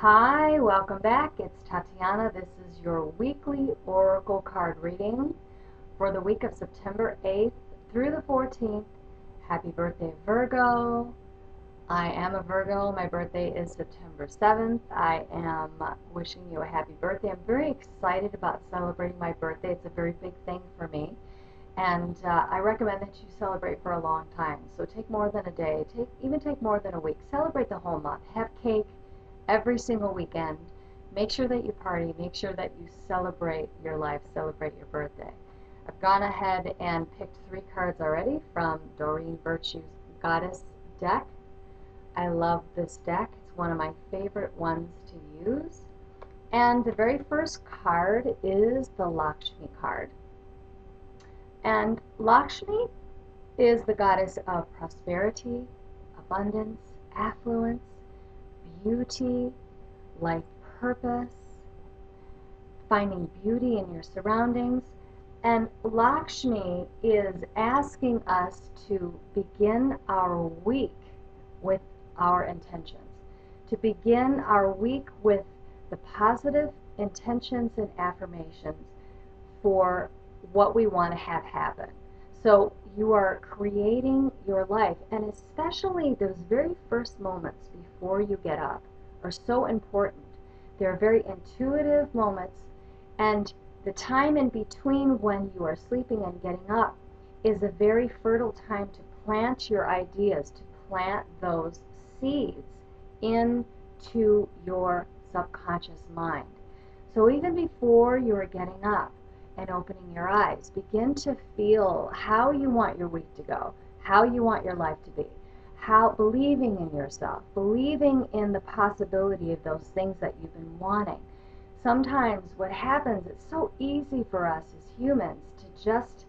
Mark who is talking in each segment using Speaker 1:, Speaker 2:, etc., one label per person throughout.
Speaker 1: Hi, welcome back. It's Tatiana. This is your weekly oracle card reading for the week of September 8th through the 14th. Happy birthday, Virgo. I am a Virgo. My birthday is September 7th. I am wishing you a happy birthday. I'm very excited about celebrating my birthday. It's a very big thing for me. And I recommend that you celebrate for a long time. So take more than a day, even take more than a week. Celebrate the whole month. Have cake every single weekend. Make sure that you party. Make sure that you celebrate your life, celebrate your birthday. I've gone ahead and picked 3 cards already from Doreen Virtue's Goddess deck. I love this deck. It's one of my favorite ones to use. And the very first card is the Lakshmi card. And Lakshmi is the goddess of prosperity, abundance, affluence, beauty, life purpose, finding beauty in your surroundings. And Lakshmi is asking us to begin our week with our intentions, to begin our week with the positive intentions and affirmations for what we want to have happen. So you are creating your life, and especially those very first moments before you get up are so important. They're very intuitive moments, and the time in between when you are sleeping and getting up is a very fertile time to plant your ideas, to plant those seeds into your subconscious mind. So even before you are getting up and opening your eyes, begin to feel how you want your week to go, how you want your life to be, how believing in yourself, believing in the possibility of those things that you've been wanting. Sometimes what happens, it's so easy for us as humans to just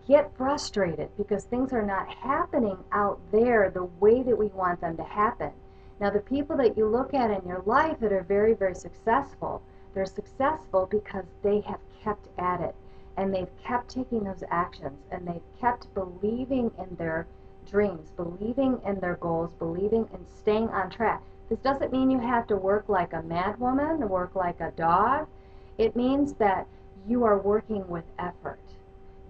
Speaker 1: get frustrated because things are not happening out there the way that we want them to happen. Now, the people that you look at in your life that are very, very successful, they're successful because they have kept at it, and they've kept taking those actions, and they've kept believing in their dreams, believing in their goals, believing in staying on track. This doesn't mean you have to work like a madwoman or work like a dog. It means that you are working with effort.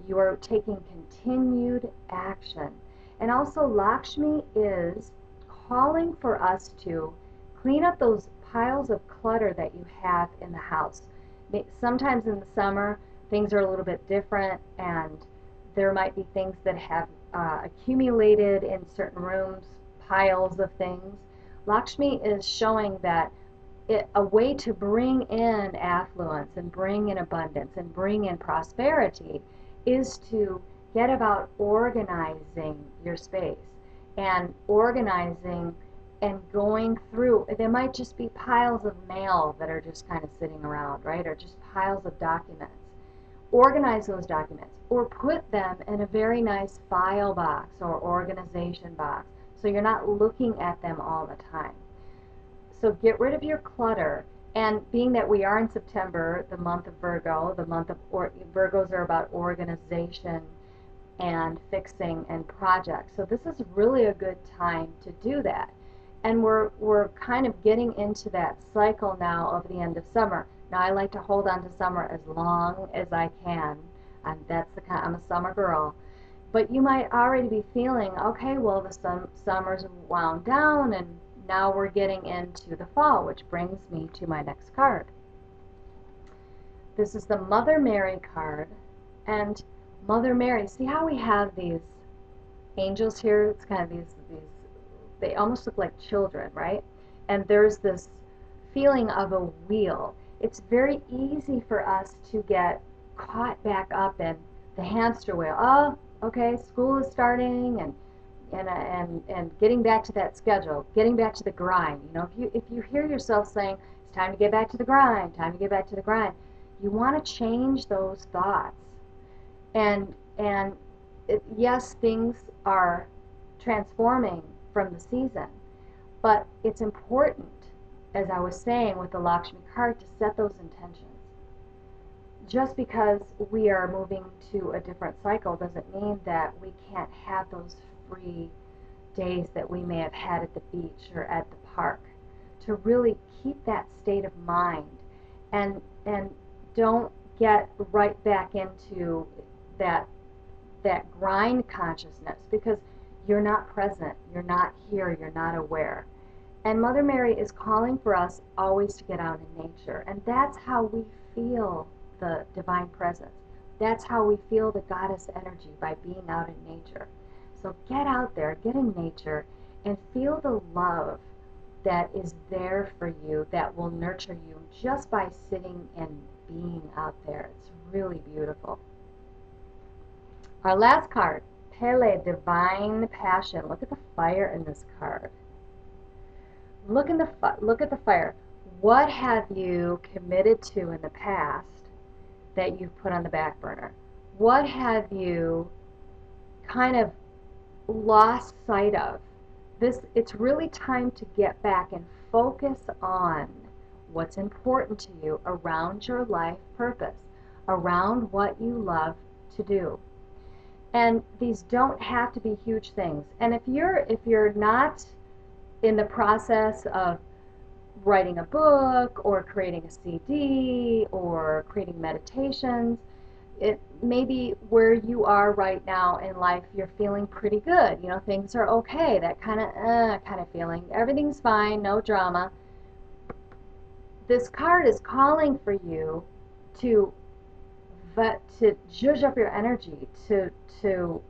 Speaker 1: You are taking continued action. And also, Lakshmi is calling for us to clean up those piles of clutter that you have in the house. Sometimes in the summer, things are a little bit different, and there might be things that have accumulated in certain rooms, piles of things. Lakshmi is showing that a way to bring in affluence and bring in abundance and bring in prosperity is to get about organizing your space and organizing and going through. There might just be piles of mail that are just kind of sitting around, right? Or just piles of documents. Organize those documents or put them in a very nice file box or organization box so you're not looking at them all the time. So get rid of your clutter. And being that we are in September, the month of Virgo, the month of Virgos are about organization and fixing and projects. So this is really a good time to do that. And we're kind of getting into that cycle now of the end of summer. Now, I like to hold on to summer as long as I can. And that's the kind, I'm a summer girl. But you might already be feeling, okay, well, the summer's wound down, and now we're getting into the fall, which brings me to my next card. This is the Mother Mary card. And Mother Mary, see how we have these angels here? It's kind of these they almost look like children, right? And there's this feeling of a wheel. It's very easy for us to get caught back up in the hamster wheel. Oh, okay, school is starting, and getting back to that schedule, getting back to the grind. You know, if you hear yourself saying it's time to get back to the grind, time to get back to the grind, you want to change those thoughts. And yes, things are transforming from the season, but it's important, as I was saying with the Lakshmi card, to set those intentions. Just because we are moving to a different cycle doesn't mean that we can't have those free days that we may have had at the beach or at the park. to really keep that state of mind, and don't get right back into that grind consciousness, because you're not present, you're not here, you're not aware. And Mother Mary is calling for us always to get out in nature, and that's how we feel the divine presence. That's how we feel the goddess energy, by being out in nature. So get out there, get in nature, and feel the love that is there for you, that will nurture you just by sitting and being out there. It's really beautiful. Our last card, Pele, Divine Passion. Look at the fire in this card. Look at the fire. What have you committed to in the past that you've put on the back burner? What have you kind of lost sight of? It's really time to get back and focus on what's important to you around your life purpose, around what you love to do. And these don't have to be huge things. And if you're not in the process of writing a book or creating a CD or creating meditations, it maybe where you are right now in life, you're feeling pretty good. You know, things are okay. That kind of feeling. Everything's fine, no drama. This card is calling for you to zhuzh up your energy, to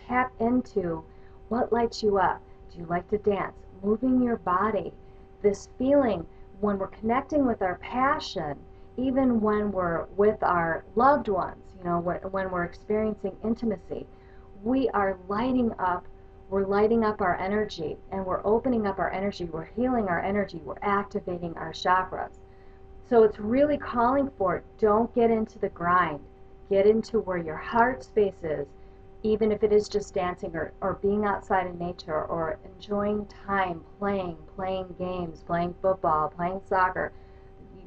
Speaker 1: tap into what lights you up. Do you like to dance? Moving your body. This feeling when we're connecting with our passion, even when we're with our loved ones, you know, when we're experiencing intimacy, we are lighting up. We're lighting up our energy, and we're opening up our energy. We're healing our energy. We're activating our chakras. So it's really calling for it. Don't get into the grind. Get into where your heart space is, even if it is just dancing or being outside in nature or enjoying time playing games, playing football, playing soccer,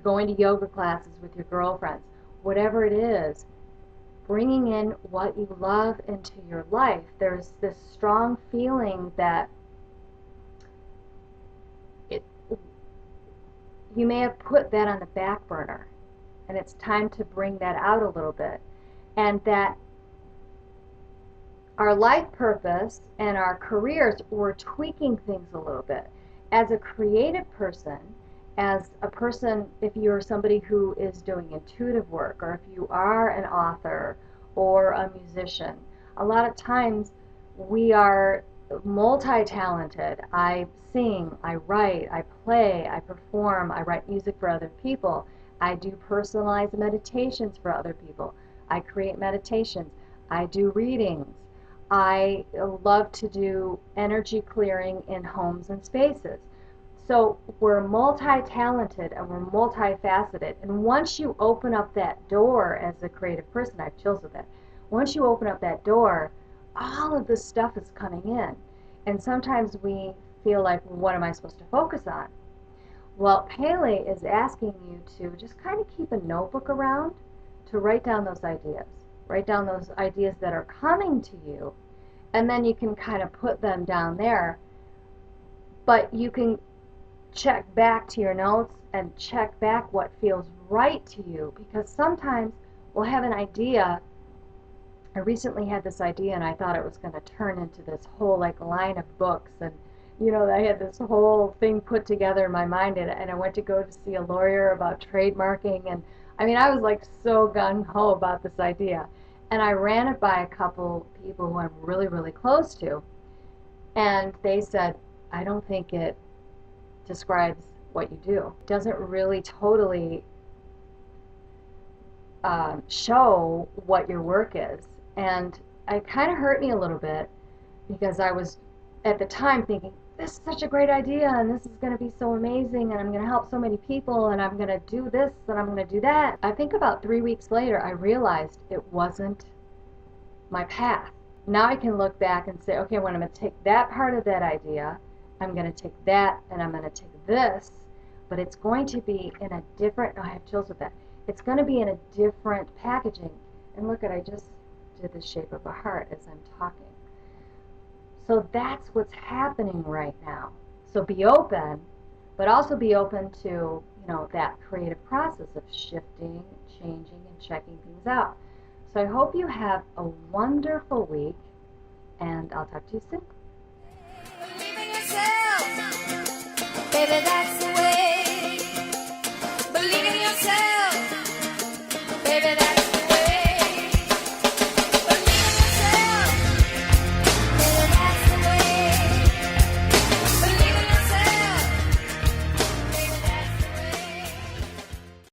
Speaker 1: going to yoga classes with your girlfriends. Whatever it is, bringing in what you love into your life. There's this strong feeling that you may have put that on the back burner, and it's time to bring that out a little bit. And that our life purpose and our careers, we're tweaking things a little bit. As a creative person, as a person, if you're somebody who is doing intuitive work, or if you are an author or a musician, a lot of times we are multi-talented. I sing, I write, I play, I perform, I write music for other people, I do personalized meditations for other people, I create meditations, I do readings, I love to do energy clearing in homes and spaces. So we're multi-talented and we're multifaceted. And once you open up that door as a creative person, I have chills with that. Once you open up that door, all of this stuff is coming in. And sometimes we feel like, well, what am I supposed to focus on? Well, Pele is asking you to just kind of keep a notebook around to write down those ideas. Write down those ideas that are coming to you, and then you can kind of put them down there. But you can check back to your notes and check back what feels right to you, because sometimes we'll have an idea. I recently had this idea and I thought it was going to turn into this whole like line of books, and you know, I had this whole thing put together in my mind, and I went to go to see a lawyer about trademarking, and I mean, I was like so gung-ho about this idea, and I ran it by a couple people who I'm really, really close to, and they said, I don't think it describes what you do. It doesn't really totally show what your work is. And it kind of hurt me a little bit, because I was at the time thinking, this is such a great idea, and this is going to be so amazing, and I'm going to help so many people, and I'm going to do this, and I'm going to do that. I think about 3 weeks later, I realized it wasn't my path. Now I can look back and say, okay, when I'm going to take that part of that idea, I'm going to take that, and I'm going to take this, but it's going to be in a different, oh, I have chills with that. It's going to be in a different packaging. And look at, I just did the shape of a heart as I'm talking. So that's what's happening right now. So be open, but also be open to, that creative process of shifting, changing, and checking things out. So I hope you have a wonderful week, and I'll talk to you soon. Baby,